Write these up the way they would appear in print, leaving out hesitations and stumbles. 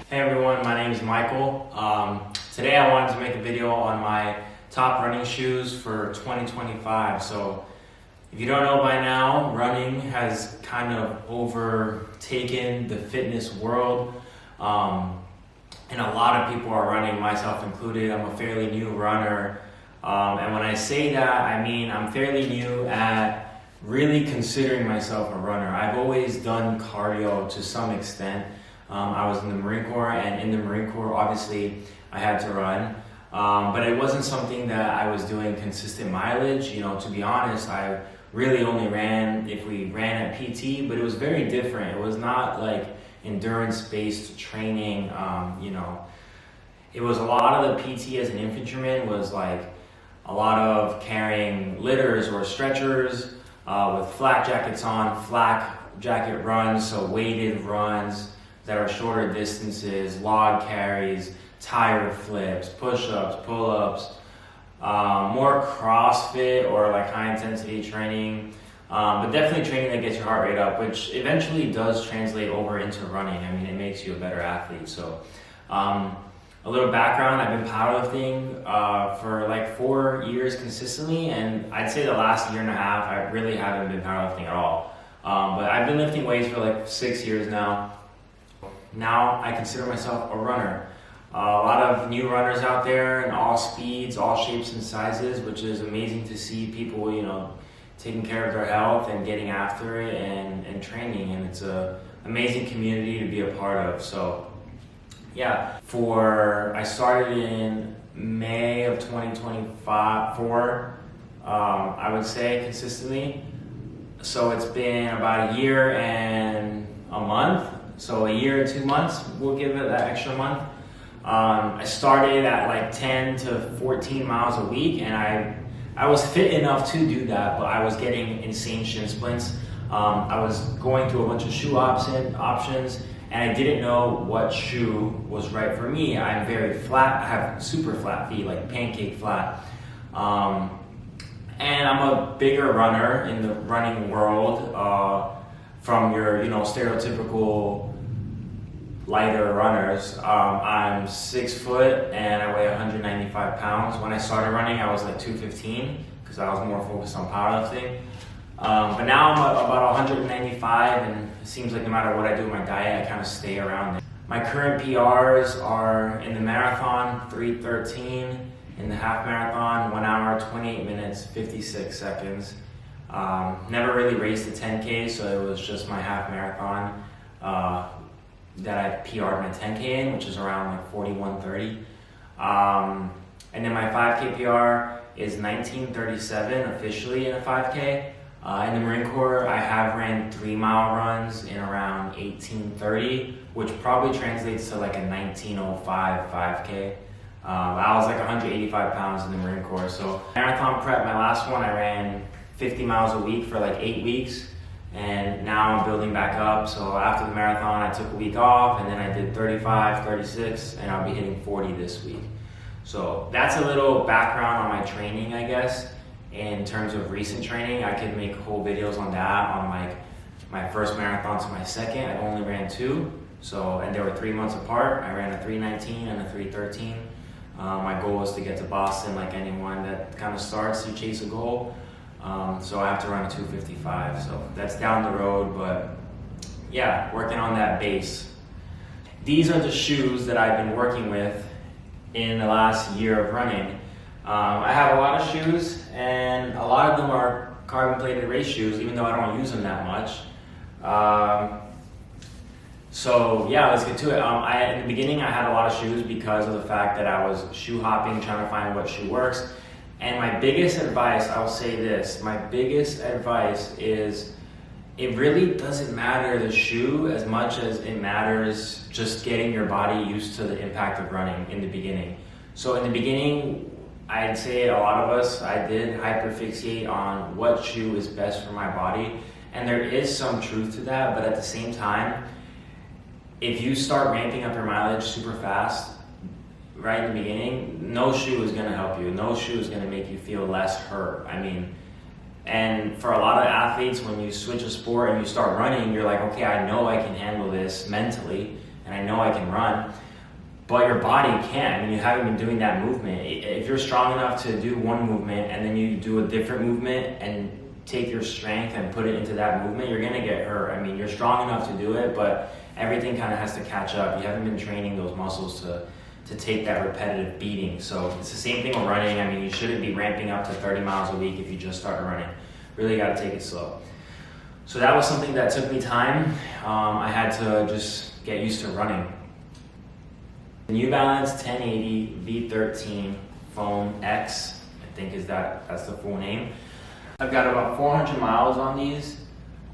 Hey everyone, my name is Michael. Today I wanted to make a video on my top running shoes for 2025. So if you don't know by now, running has kind of overtaken the fitness world. And a lot of people are running, myself included. I'm a fairly new runner. And when I say that, I mean I'm fairly new at really considering myself a runner. I've always done cardio to some extent. I was in the Marine Corps, and in the Marine Corps, obviously, I had to run. But it wasn't something that I was doing consistent mileage. You know, to be honest, I really only ran if we ran at PT, but it was very different. It was not like endurance-based training. It was a lot of the PT as an infantryman was like a lot of carrying litters or stretchers with flak jackets on, flak jacket runs, so weighted runs that are shorter distances, log carries, tire flips, push-ups, pull-ups, more CrossFit or like high intensity training, but definitely training that gets your heart rate up, which eventually does translate over into running. I mean, it makes you a better athlete. So a little background, I've been powerlifting for like 4 years consistently, and I'd say the last year and a half, I really haven't been powerlifting at all. But I've been lifting weights for like 6 years now. Now I consider myself a runner. A lot of new runners out there in all speeds, all shapes and sizes, which is amazing to see people, you know, taking care of their health and getting after it and training. And it's an amazing community to be a part of. So yeah, I started in May of 2024, I would say consistently. So it's been about a year and a month. So a year and 2 months, we'll give it that extra month. I started at like 10 to 14 miles a week, and I was fit enough to do that, but I was getting insane shin splints. I was going through a bunch of shoe options, and I didn't know what shoe was right for me. I'm very flat, I have super flat feet, like pancake flat. And I'm a bigger runner in the running world, from your, stereotypical lighter runners. I'm 6 foot and I weigh 195 pounds. When I started running, I was like 215 because I was more focused on powerlifting. But now I'm about 195, and it seems like no matter what I do with my diet, I kind of stay around it. My current PRs are in the marathon, 3:13, in the half marathon, 1 hour, 28 minutes, 56 seconds. Never really raced a 10K, so it was just my half marathon that I PR'd my 10K in, which is around like 41:30. And then my 5K PR is 19:37 officially in a 5K. In the Marine Corps, I have ran 3-mile runs in around 18:30, which probably translates to like a 19:05 5K. I was like 185 pounds in the Marine Corps. So marathon prep, my last one, I ran 50 miles a week for like 8 weeks, and now I'm building back up. So after the marathon, I took a week off, and then I did 35, 36, and I'll be hitting 40 this week. So that's a little background on my training, I guess. In terms of recent training, I could make whole videos on that, on like my first marathon to my second. I only ran 2, and they were 3 months apart. I ran a 3:19 and a 3:13. My goal is to get to Boston like anyone that kind of starts to chase a goal. So I have to run a 2:55, so that's down the road, but yeah, working on that base. These are the shoes that I've been working with in the last year of running. I have a lot of shoes, and a lot of them are carbon plated race shoes, even though I don't use them that much. So yeah, let's get to it. In the beginning, I had a lot of shoes because of the fact that I was shoe hopping, trying to find what shoe works. And my biggest advice, I will say this, my biggest advice is it really doesn't matter the shoe as much as it matters just getting your body used to the impact of running in the beginning. So in the beginning, I'd say a lot of us, I did hyperfixate on what shoe is best for my body. And there is some truth to that, but at the same time, if you start ramping up your mileage super fast, right in the beginning, no shoe is going to help you. No shoe is going to make you feel less hurt. I mean, and for a lot of athletes, when you switch a sport and you start running, you're like, okay, I know I can handle this mentally. and I know I can run, but your body can't. I mean, you haven't been doing that movement. If you're strong enough to do one movement and then you do a different movement and take your strength and put it into that movement, you're gonna get hurt. I mean, you're strong enough to do it, but everything kind of has to catch up. You haven't been training those muscles to take that repetitive beating. So it's the same thing with running. I mean, you shouldn't be ramping up to 30 miles a week if you just start running. Really gotta take it slow. So that was something that took me time. I had to just get used to running. The New Balance 1080 V13 Foam X, I think that's the full name. I've got about 400 miles on these.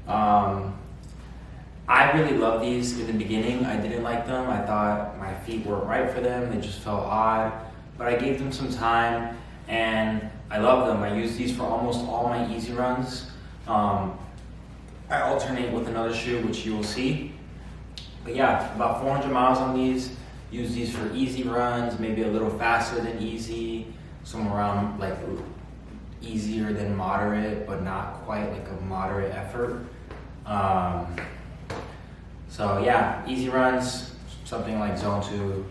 I really love these. In the beginning, I didn't like them. I thought my feet weren't right for them. They just felt odd. But I gave them some time and I love them. I use these for almost all my easy runs. I alternate with another shoe, which you will see. But yeah, about 400 miles on these. Use these for easy runs, maybe a little faster than easy, somewhere around like easier than moderate, but not quite like a moderate effort. So yeah, easy runs, something like zone 2,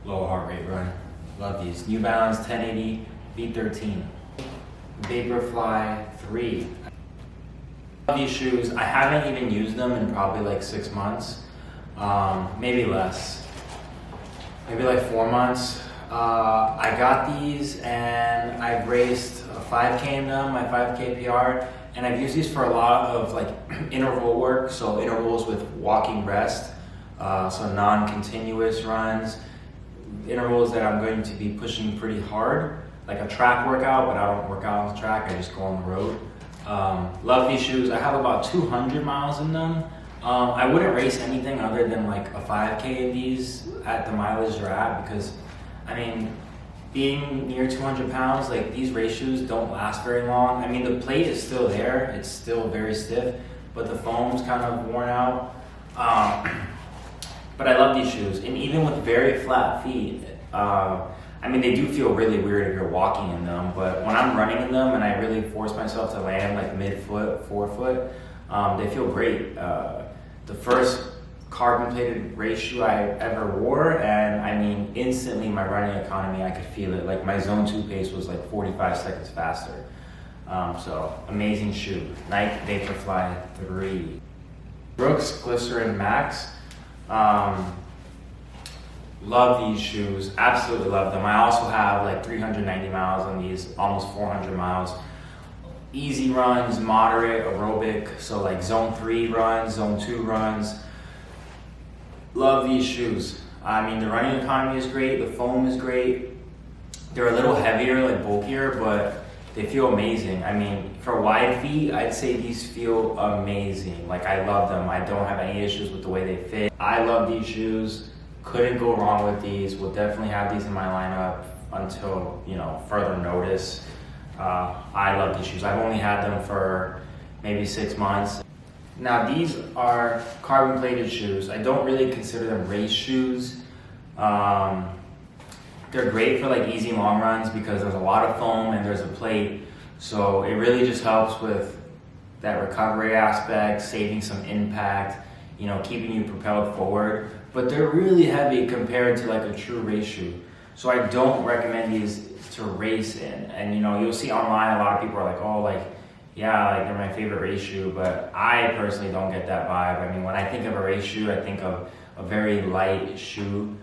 low heart rate run. Love these. New Balance 1080 V13. Vaporfly 3. Love these shoes. I haven't even used them in probably like 6 months, maybe less. Maybe like 4 months. I got these and I've raced a 5K in them, my 5K PR, and I've used these for a lot of like interval work, so intervals with walking rest, so non-continuous runs, intervals that I'm going to be pushing pretty hard, like a track workout, but I don't work out on the track, I just go on the road. Love these shoes. I have about 200 miles in them. I wouldn't race anything other than like a 5K in these at the mileage they're at, because I mean, being near 200 pounds, like these race shoes don't last very long. I mean, the plate is still there, it's still very stiff, but the foam's kind of worn out. But I love these shoes, and even with very flat feet, I mean, they do feel really weird if you're walking in them, but when I'm running in them and I really force myself to land like mid-foot, forefoot, they feel great. The first carbon plated race shoe I ever wore, and I mean, instantly my running economy, I could feel it. Like my zone 2 pace was like 45 seconds faster. So amazing shoe. Nike Vaporfly 3. Brooks Glycerin Max. Love these shoes, absolutely love them. I also have like 390 miles on these, almost 400 miles. Easy runs, moderate, aerobic, so like zone 3 runs, zone 2 runs. Love these shoes. I mean, the running economy is great, the foam is great. They're a little heavier, like bulkier, but they feel amazing. I mean, for wide feet, I'd say these feel amazing. Like, I love them. I don't have any issues with the way they fit. I love these shoes. Couldn't go wrong with these. Will definitely have these in my lineup until, you know, further notice. I love these shoes. I've only had them for maybe 6 months. Now these are carbon plated shoes. I don't really consider them race shoes. They're great for like easy long runs because there's a lot of foam and there's a plate. So it really just helps with that recovery aspect, saving some impact, you know, keeping you propelled forward. But they're really heavy compared to like a true race shoe. So I don't recommend these to race in. And you know, you'll see online a lot of people are like, oh, like, yeah, like they're my favorite race shoe, but I personally don't get that vibe. I mean, when I think of a race shoe, I think of a very light shoe,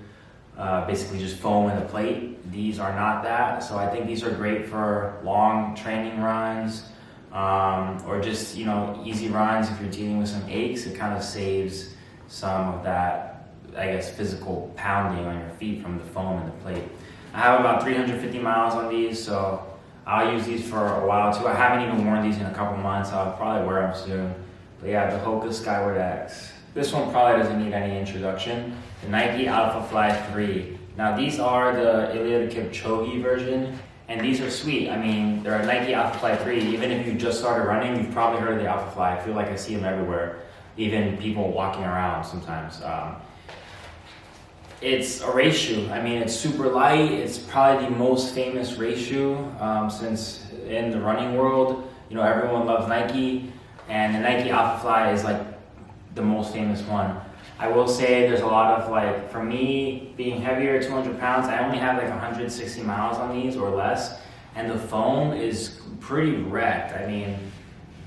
basically just foam in the plate. These are not that, so I think these are great for long training runs, or just, you know, easy runs. If you're dealing with some aches, it kind of saves some of that, I guess, physical pounding on your feet from the foam and the plate. I have about 350 miles on these, so I'll use these for a while too. I haven't even worn these in a couple months. I'll probably wear them soon. But yeah, the Hoka Skyward X. This one probably doesn't need any introduction. The Nike Alpha Fly 3. Now these are the Eliud Kipchoge version, and these are sweet. I mean, they're a Nike Alpha Fly 3. Even if you just started running, you've probably heard of the Alpha Fly. I feel like I see them everywhere. Even people walking around sometimes. It's a race shoe. I mean, it's super light. It's probably the most famous race shoe since in the running world, you know, everyone loves Nike, and the Nike Alpha Fly is like the most famous one. I will say there's a lot of like, for me being heavier, 200 pounds, I only have like 160 miles on these or less, and the foam is pretty wrecked. I mean,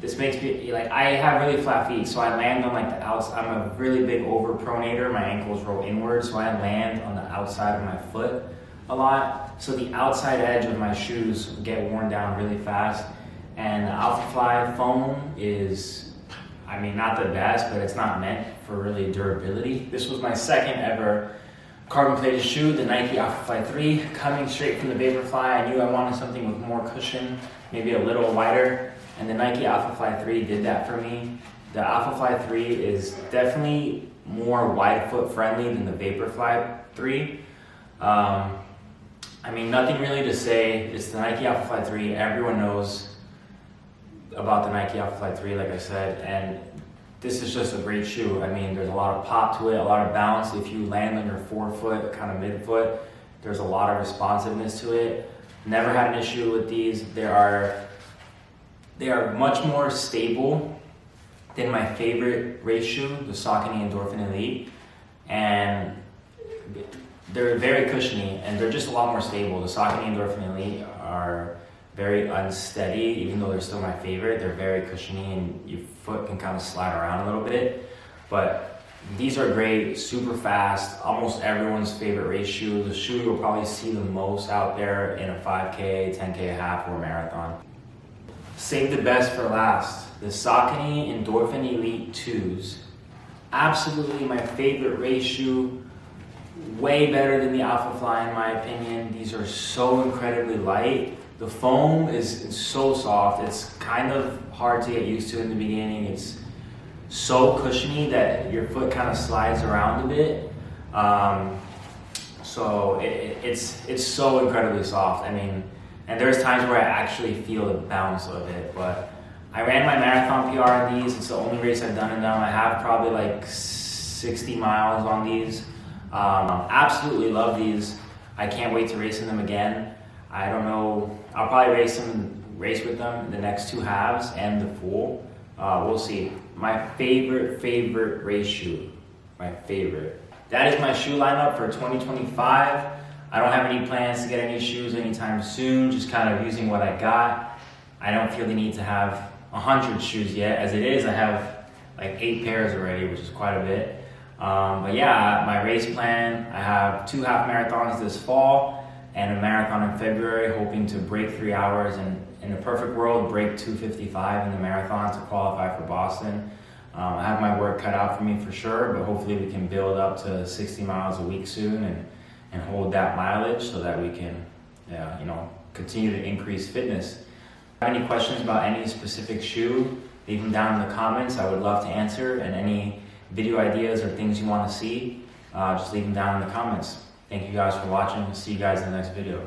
this makes me, like, I have really flat feet, so I land on like the outside. I'm a really big overpronator, my ankles roll inward, so I land on the outside of my foot a lot. So the outside edge of my shoes get worn down really fast, and the Alphafly foam is, I mean, not the best, but it's not meant for really durability. This was my second ever carbon plated shoe, the Nike Alphafly 3, coming straight from the Vaporfly. I knew I wanted something with more cushion, maybe a little wider, and the Nike Alphafly 3 did that for me. The Alphafly 3 is definitely more wide foot friendly than the Vaporfly 3. I mean, nothing really to say. It's the Nike Alphafly 3. Everyone knows about the Nike Alphafly 3, like I said, and this is just a great shoe. I mean, there's a lot of pop to it, a lot of bounce. If you land on your forefoot, kind of midfoot, there's a lot of responsiveness to it. Never had an issue with these. They are much more stable than my favorite race shoe, the Saucony Endorphin Elite, and they're very cushiony, and they're just a lot more stable. The Saucony Endorphin Elite are very unsteady, even though they're still my favorite. They're very cushiony, and your foot can kind of slide around a little bit. But these are great, super fast, almost everyone's favorite race shoe. The shoe you'll probably see the most out there in a 5K, 10K half, or marathon. Save the best for last. The Saucony Endorphin Elite 2s. Absolutely my favorite race shoe. Way better than the Alphafly in my opinion. These are so incredibly light. The foam is so soft. It's kind of hard to get used to in the beginning. It's so cushiony that your foot kind of slides around a bit. So it's so incredibly soft. I mean, and there's times where I actually feel the bounce of it. But I ran my marathon PR in these. It's the only race I've done in them. I have probably like 60 miles on these. Absolutely love these. I can't wait to race in them again. I don't know, I'll probably race with them in the next two halves and the full. We'll see. My favorite race shoe. My favorite. That is my shoe lineup for 2025. I don't have any plans to get any shoes anytime soon, just kind of using what I got. I don't feel the need to have 100 shoes yet. As it is, I have like 8 pairs already, which is quite a bit. But yeah, my race plan, I have 2 half marathons this fall and a marathon in February, hoping to break 3 hours and in a perfect world, break 2:55 in the marathon to qualify for Boston. I have my work cut out for me for sure, but hopefully we can build up to 60 miles a week soon and hold that mileage so that we can, continue to increase fitness. If you have any questions about any specific shoe, leave them down in the comments. I would love to answer, and any video ideas or things you want to see, just leave them down in the comments. Thank you guys for watching. See you guys in the next video.